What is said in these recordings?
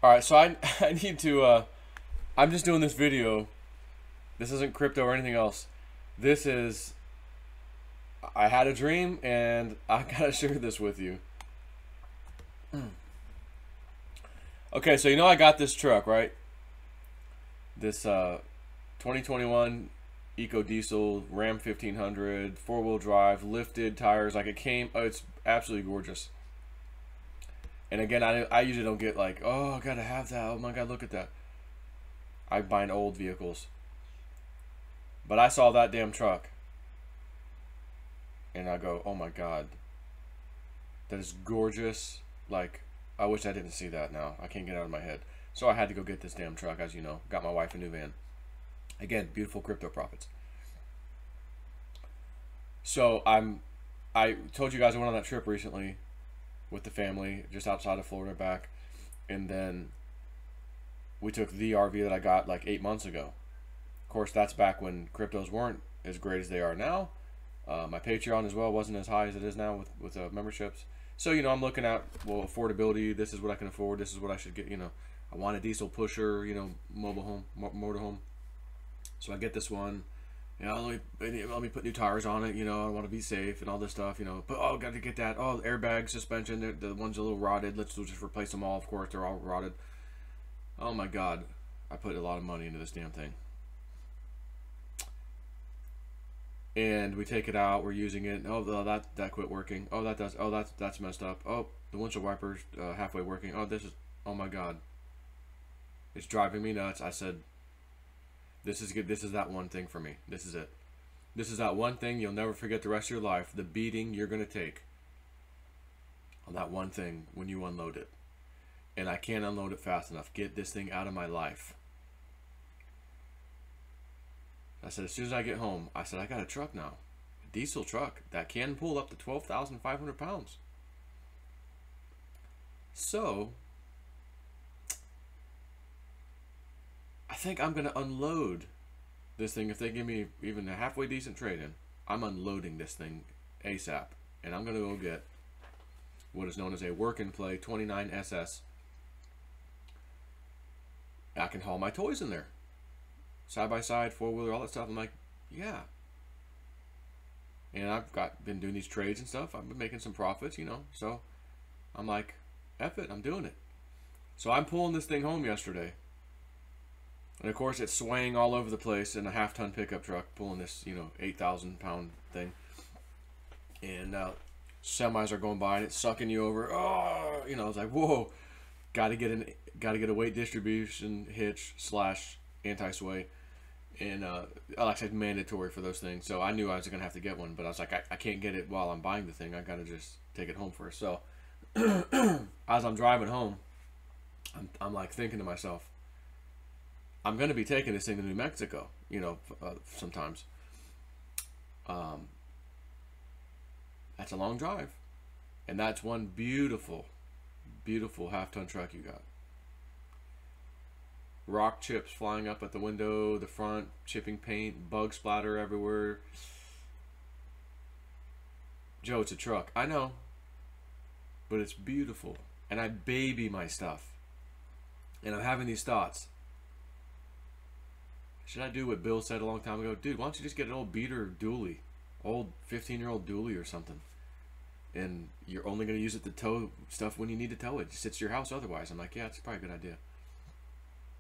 All right, so I need to. I'm just doing this video. This isn't crypto or anything else. This is. I had a dream, and I gotta share this with you. Okay, so you know I got this truck, right? This 2021 Eco Diesel Ram 1500, four-wheel drive, lifted tires. Like it came. Oh, it's absolutely gorgeous. And again, I usually don't get like, oh, I gotta have that. Oh my God, look at that. I buy old vehicles. But I saw that damn truck. And I go, oh my God. That is gorgeous. Like, I wish I didn't see that now. I can't get it out of my head. So I had to go get this damn truck, as you know. Got my wife a new van. Again, beautiful crypto profits. So I told you guys I went on that trip recently with the family, just outside of Florida back. And then we took the RV that I got like 8 months ago. Of course, that's back when cryptos weren't as great as they are now. My Patreon as well wasn't as high as it is now with memberships. So, you know, I'm looking at, well, affordability. This is what I can afford. This is what I should get, you know. I want a diesel pusher, you know, mobile home, motorhome. So I get this one. You know, let me put new tires on it. You know, I want to be safe and all this stuff. You know, but oh, got to get that. Oh, airbag, suspension. The one's a little rotted. Let's just replace them all. Of course, they're all rotted. Oh my God, I put a lot of money into this damn thing. And we take it out. We're using it. Oh, that quit working. Oh, that does. Oh, that's messed up. Oh, the windshield wipers halfway working. Oh, this is. Oh my God, it's driving me nuts. I said, this is good. This is that one thing for me. This is it. This is that one thing you'll never forget the rest of your life. The beating you're gonna take on that one thing when you unload it. And I can't unload it fast enough. Get this thing out of my life. I said, as soon as I get home, I said, I got a truck now. A diesel truck that can pull up to 12,500 pounds. So, I think I'm going to unload this thing. If they give me even a halfway decent trade-in, I'm unloading this thing ASAP. And I'm going to go get what is known as a work-and-play 29 SS. I can haul my toys in there. Side by side, four-wheeler, all that stuff. I'm like, yeah. And I've been doing these trades and stuff. I've been making some profits, you know. So I'm like, F it, I'm doing it. So I'm pulling this thing home yesterday. And of course it's swaying all over the place in a half-ton pickup truck, pulling this, you know, 8,000-pound thing. And semis are going by and it's sucking you over. Oh, you know, I was like, whoa. Gotta get a weight distribution hitch / anti-sway. And like I said, mandatory for those things. So I knew I was going to have to get one. But I was like, I can't get it while I'm buying the thing. I got to just take it home first. So as I'm driving home, I'm like thinking to myself, I'm going to be taking this thing to New Mexico, you know, sometimes. That's a long drive. And that's one beautiful, beautiful half-ton truck you got. Rock chips flying up at the window, the front, chipping paint, bug splatter everywhere. Joe, it's a truck. I know. But it's beautiful. And I baby my stuff. And I'm having these thoughts. Should I do what Bill said a long time ago? Dude, why don't you just get an old beater dually? Old 15-year-old dually or something. And you're only going to use it to tow stuff when you need to tow it. It sits at your house otherwise. I'm like, yeah, it's probably a good idea.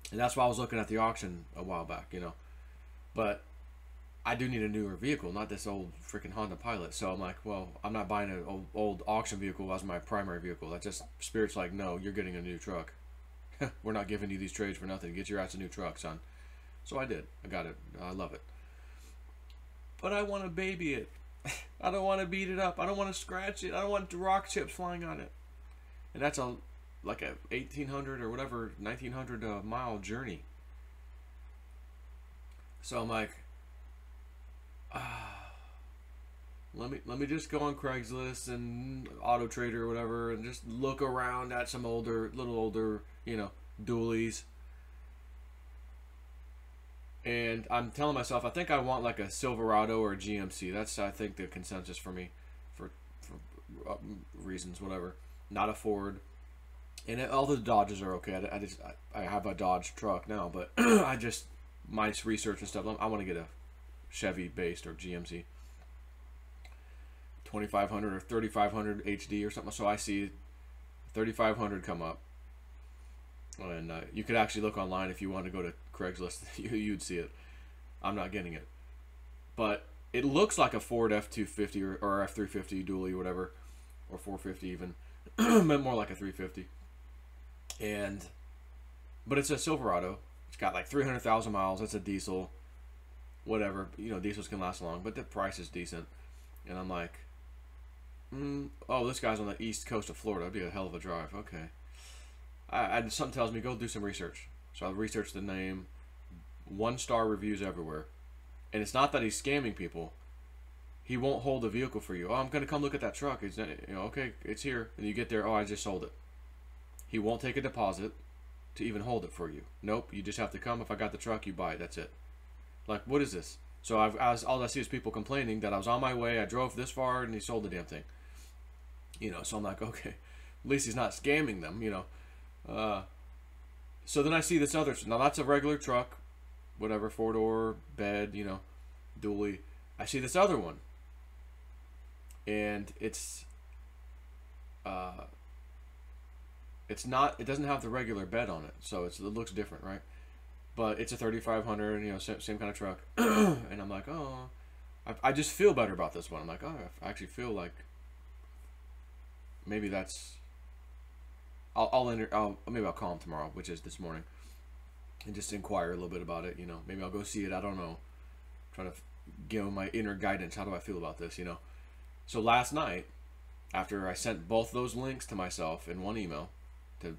And that's why I was looking at the auction a while back, you know. But I do need a newer vehicle, not this old freaking Honda Pilot. So I'm like, well, I'm not buying an old auction vehicle as my primary vehicle. That's just, Spirit's like, no, you're getting a new truck. We're not giving you these trades for nothing. Get your ass a new truck, son. So I did. I got it. I love it. But I want to baby it. I don't want to beat it up. I don't want to scratch it. I don't want rock chips flying on it. And that's like a 1,800 or whatever, 1,900 mile journey. So I'm like, let me just go on Craigslist and Auto Trader or whatever and just look around at some little older, you know, dualies. And I'm telling myself, I think I want like a Silverado or a GMC. That's, I think, the consensus for me, for reasons, whatever. Not a Ford. And all the Dodges are okay. I have a Dodge truck now, but my research and stuff, I want to get a Chevy based or GMC 2500 or 3500 HD or something. So I see 3500 come up, and you could actually look online if you want to go to Craigslist. You'd see it. I'm not getting it, but it looks like a Ford F250 or F350 dually, whatever, or 450 even, but more like a 350. But it's a Silverado. It's got like 300,000 miles. It's a diesel, whatever. You know, diesels can last long, but the price is decent. And I'm like, oh, this guy's on the east coast of Florida. That'd be a hell of a drive. Okay. Something tells me go do some research. So I researched the name. 1-star reviews everywhere. And it's not that he's scamming people. He won't hold the vehicle for you. Oh, I'm going to come look at that truck. It's, okay, it's here. And you get there, oh, I just sold it. He won't take a deposit to even hold it for you. Nope, you just have to come. If I got the truck, you buy it. That's it. Like, what is this? So all I see is people complaining that I was on my way, I drove this far, and he sold the damn thing. So I'm like, okay, at least he's not scamming them, So then I see this other, now that's a regular truck, whatever, 4-door, bed, dually. I see this other one, and it doesn't have the regular bed on it, so it looks different, right? But it's a 3500, same kind of truck. And I'm like, oh, I just feel better about this one. I'm like, oh, I actually feel like maybe that's, maybe I'll call him tomorrow, which is this morning, and just inquire a little bit about it. Maybe I'll go see it. I don't know. Trying to give my inner guidance. How do I feel about this? So last night, after I sent both those links to myself in one email to,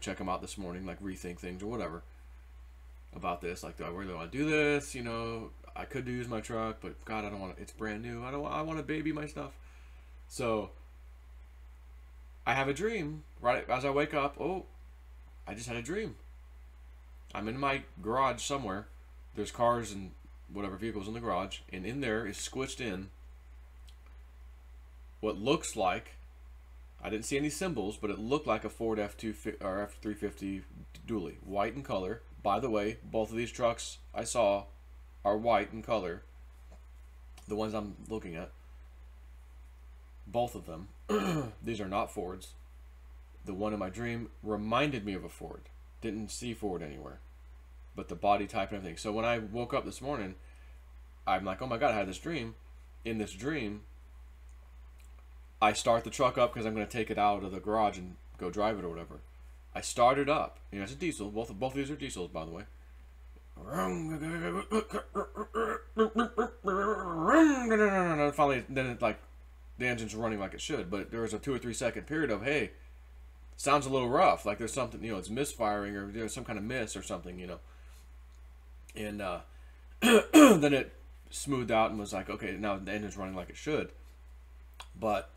check them out this morning, like rethink things or whatever about this. Like, do I really want to do this? I could use my truck, but God, I don't want to. It's brand new. I want to baby my stuff. So I have a dream right as I wake up. Oh, I just had a dream. I'm in my garage somewhere. There's cars and whatever vehicles in the garage, and in there is squished in what looks like, I didn't see any symbols, but it looked like a Ford F250 or F350 dually, white in color. By the way, both of these trucks I saw are white in color. The ones I'm looking at, both of them. These are not Fords. The one in my dream reminded me of a Ford. Didn't see Ford anywhere, but the body type and everything. So when I woke up this morning, I'm like, oh my God, I had this dream. In this dream, I start the truck up because I'm going to take it out of the garage and go drive it or whatever. I start it up. It's a diesel. Both of these are diesels, by the way. Finally, then it, like, the engine's running like it should, but there was a 2 or 3 second period of, hey, sounds a little rough, like there's something, it's misfiring or there's some kind of miss or something, and then it smoothed out and was like, okay, now the engine's running like it should, but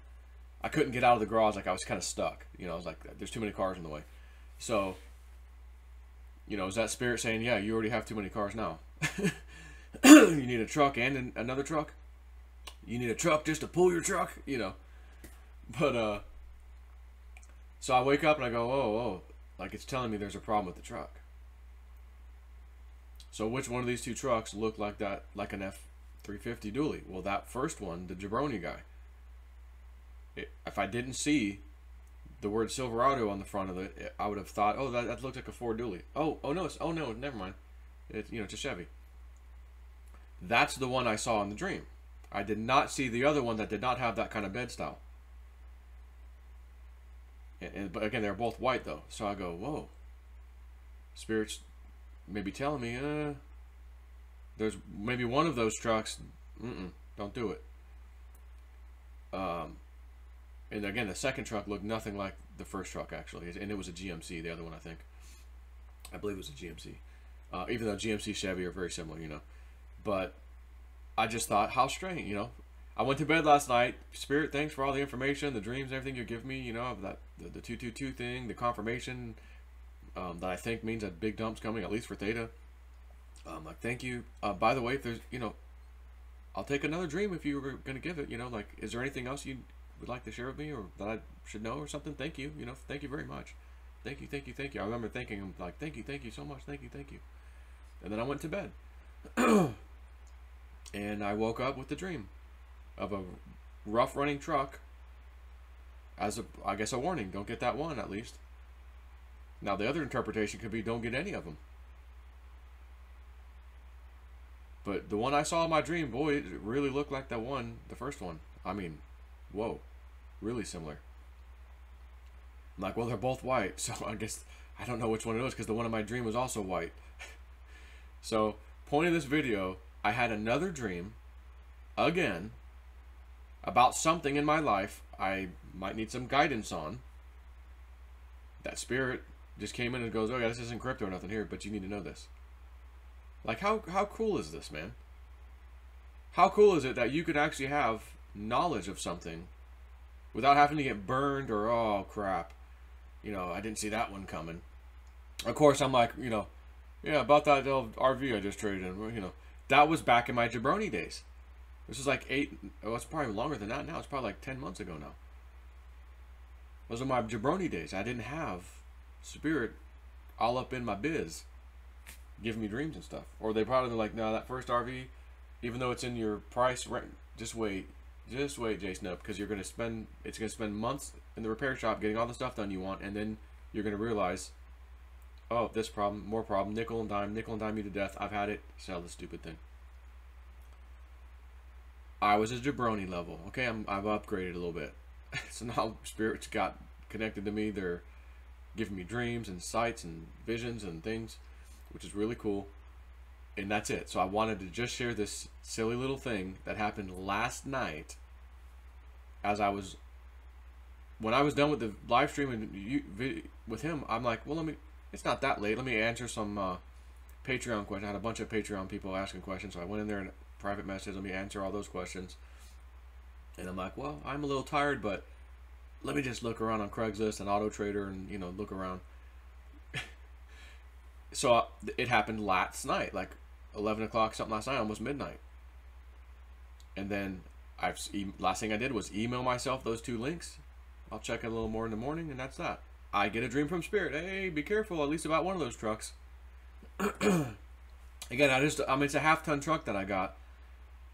I couldn't get out of the garage. Like, I was kind of stuck, I was like, there's too many cars in the way. So, is that spirit saying, yeah, you already have too many cars now? You need a truck and another truck? You need a truck just to pull your truck? But, so I wake up and I go, oh, like it's telling me there's a problem with the truck. So which one of these two trucks looked like that, like an F350 dually? Well, that first one, the jabroni guy. If I didn't see the word Silverado on the front of it, I would have thought, oh, that looks like a Ford dually. Oh no, never mind. It's a Chevy. That's the one I saw in the dream. I did not see the other one that did not have that kind of bed style. But again, they're both white though. So I go, whoa. Spirits maybe telling me, there's maybe one of those trucks. Don't do it. And again, the second truck looked nothing like the first truck actually, and it was a GMC. The other one, I believe it was a GMC. Even though GMC Chevy are very similar, But I just thought, how strange, I went to bed last night. Spirit, thanks for all the information, the dreams, everything you give me, of that the 222 thing, the confirmation that I think means that big dump's coming, at least for Theta. Like, thank you. By the way, if there's, I'll take another dream if you were gonna give it. Like, is there anything else you would like to share with me or that I should know or something? Thank you. Thank you very much. Thank you, thank you, thank you. I remember thanking him, like, thank you so much, thank you, thank you. And then I went to bed. And I woke up with the dream of a rough running truck as I guess a warning. Don't get that one, at least. Now the other interpretation could be don't get any of them. But the one I saw in my dream, boy, it really looked like that one, the first one. I mean, whoa, really similar. I'm like, well, they're both white, so I guess I don't know which one it was, because the one in my dream was also white. So, point of this video, I had another dream, again, about something in my life I might need some guidance on. That spirit just came in and goes, oh yeah, this isn't crypto or nothing here, but you need to know this. Like, how cool is this, man? How cool is it that you could actually have knowledge of something without having to get burned or, oh crap, you know, I didn't see that one coming. Of course, I'm like, you know, yeah, about that RV I just traded in, you know, that was back in my jabroni days. This was like it's probably longer than that now. It's probably like 10 months ago now. Those are my jabroni days. I didn't have spirit all up in my biz, giving me dreams and stuff. Or they probably like, no, that first RV, even though it's in your price, just wait, Jay Snub, because it's going to spend months in the repair shop getting all the stuff done you want, and then you're going to realize, oh, this problem, more problem, nickel and dime you to death. I've had it. Sell the stupid thing. I was a jabroni level. Okay, I've upgraded a little bit. So now spirits got connected to me. They're giving me dreams and sights and visions and things, which is really cool. And that's it. So I wanted to just share this silly little thing that happened last night. When I was done with the live stream and with him, I'm like, well, it's not that late. Let me answer some Patreon questions. I had a bunch of Patreon people asking questions, so I went in there and private message. Let me answer all those questions. And I'm like, well, I'm a little tired, but let me just look around on Craigslist and Auto Trader and, you know, look around. So it happened last night, like 11 o'clock, something last night, almost midnight. And then last thing I did was email myself those 2 links. I'll check it a little more in the morning, and that's that. I get a dream from Spirit. Hey, be careful, at least about one of those trucks. Again, it's a half-ton truck that I got.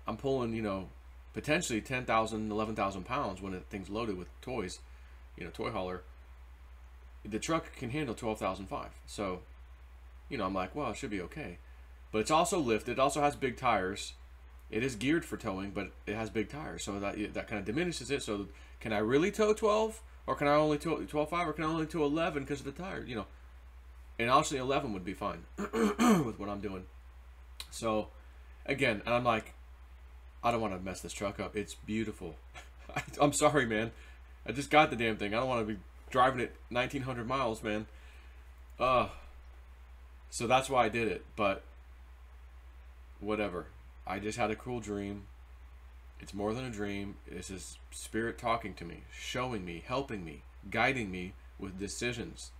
I'm pulling, you know, potentially 10,000, 11,000 pounds when the thing's loaded with toys, you know, toy hauler. The truck can handle 12,500. So, you know, I'm like, well, it should be okay. But it's also lifted. It also has big tires. It is geared for towing, but it has big tires. So that kind of diminishes it. So can I really tow 12? Or can I only tow 12.5? Or can I only tow 11 because of the tire? You know. And honestly, 11 would be fine with what I'm doing. So, again, and I'm like, I don't want to mess this truck up. It's beautiful. I'm sorry, man. I just got the damn thing. I don't want to be driving it 1,900 miles, man. So that's why I did it. But whatever. I just had a cool dream. It's more than a dream. It's his spirit talking to me, showing me, helping me, guiding me with decisions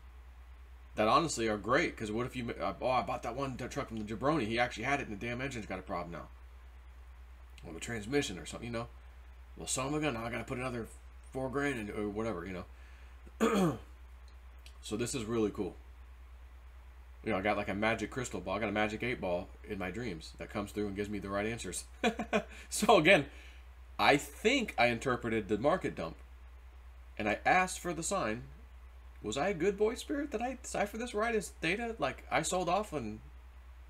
that honestly are great. Because what if you, I bought that truck from the jabroni. He actually had it and the damn engine's got a problem now. Or the transmission or something, you know. Well, son of a gun, now I got to put another $4,000 in, or whatever, you know. So this is really cool. You know, I got like a magic crystal ball. I got a magic 8-ball in my dreams that comes through and gives me the right answers. So again, I think I interpreted the market dump. And I asked for the sign. Was I a good boy, Spirit? Did I decipher this right as theta? Like, I sold off and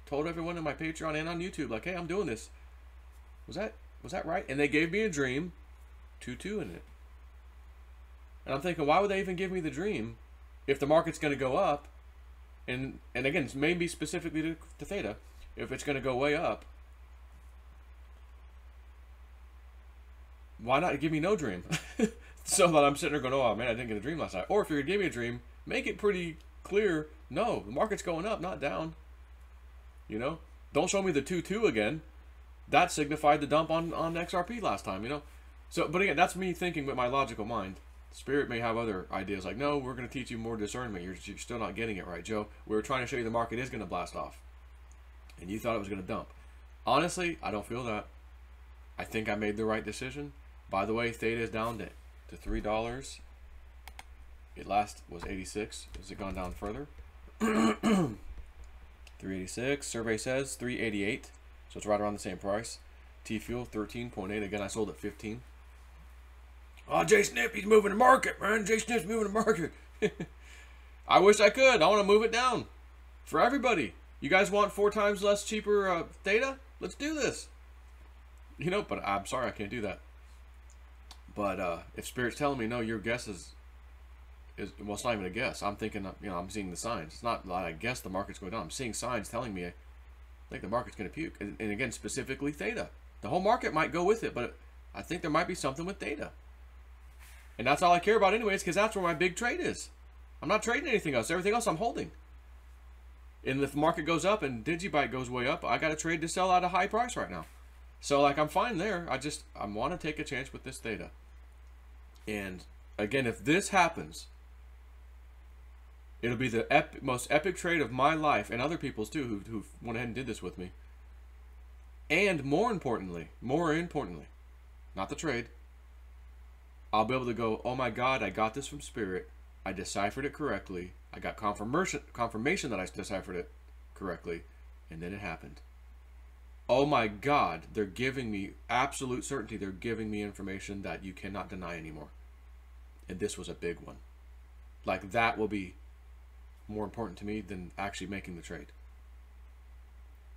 told everyone in my Patreon and on YouTube, like, hey, I'm doing this. Was that right? And they gave me a dream, 2-2 in it. And I'm thinking, why would they even give me the dream if the market's going to go up? And again, it's maybe specifically to theta. If it's going to go way up, why not give me no dream? So that I'm sitting there going, oh man, I didn't get a dream last night. Or if you're going to give me a dream, make it pretty clear, no, the market's going up, not down. You know? Don't show me the 2-2 again. That signified the dump on XRP last time, you know? So, but again, that's me thinking with my logical mind. Spirit may have other ideas like, no, we're going to teach you more discernment. You're still not getting it right, Joe. We were trying to show you the market is going to blast off. And you thought it was going to dump. Honestly, I don't feel that. I think I made the right decision. By the way, theta is down to $3. It last was 86. Has it gone down further? 386. Survey says 388. So it's right around the same price. T-Fuel 13.8. Again, I sold at 15. Oh, Jay Snip, he's moving the market, man. Jay Snip's moving the market. I wish I could. I want to move it down for everybody. You guys want 4 times less cheaper theta? Let's do this. You know, but I'm sorry I can't do that. But if Spirit's telling me, no, your guess is well, it's not even a guess. I'm thinking, you know, I'm seeing the signs. It's not like I guess the market's going down. I'm seeing signs telling me I think the market's going to puke. And again, specifically theta. The whole market might go with it, but I think there might be something with theta. And that's all I care about anyways, because that's where my big trade is. I'm not trading anything else. Everything else I'm holding. And if the market goes up and Digibyte goes way up, I got to trade to sell at a high price right now. So, like, I'm fine there. I want to take a chance with this theta. And, again, if this happens, it'll be the most epic trade of my life, and other people's too, who went ahead and did this with me. And more importantly, not the trade, I'll be able to go, oh my God, I got this from Spirit. I deciphered it correctly. I got confirmation that I deciphered it correctly. And then it happened. Oh my God, they're giving me absolute certainty. They're giving me information that you cannot deny anymore. And this was a big one. Like, that will be more important to me than actually making the trade.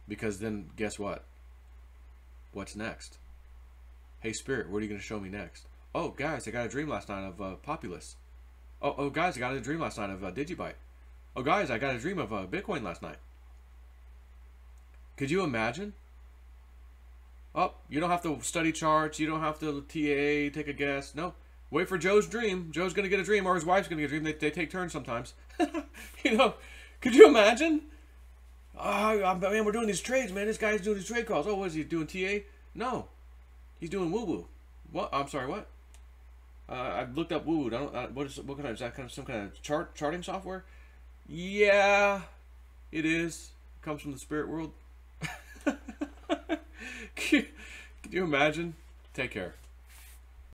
Because then, guess what? What's next? Hey, Spirit, what are you going to show me next? Oh, guys, I got a dream last night of Populous. Oh, guys, I got a dream last night of Digibyte. Oh, guys, I got a dream of Bitcoin last night. Could you imagine? Oh, you don't have to study charts. You don't have to TA, take a guess. No. Wait for Joe's dream. Joe's going to get a dream, or his wife's going to get a dream. They take turns sometimes. You know, could you imagine? Oh, man, we're doing these trades, man. This guy's doing these trade calls. Oh, what is he doing, TA? No. He's doing woo-woo. What? I'm sorry, what? I looked up woo-woo. What kind of, is that kind of some kind of charting software? Yeah, it is. It comes from the spirit world. Could you imagine? Take care.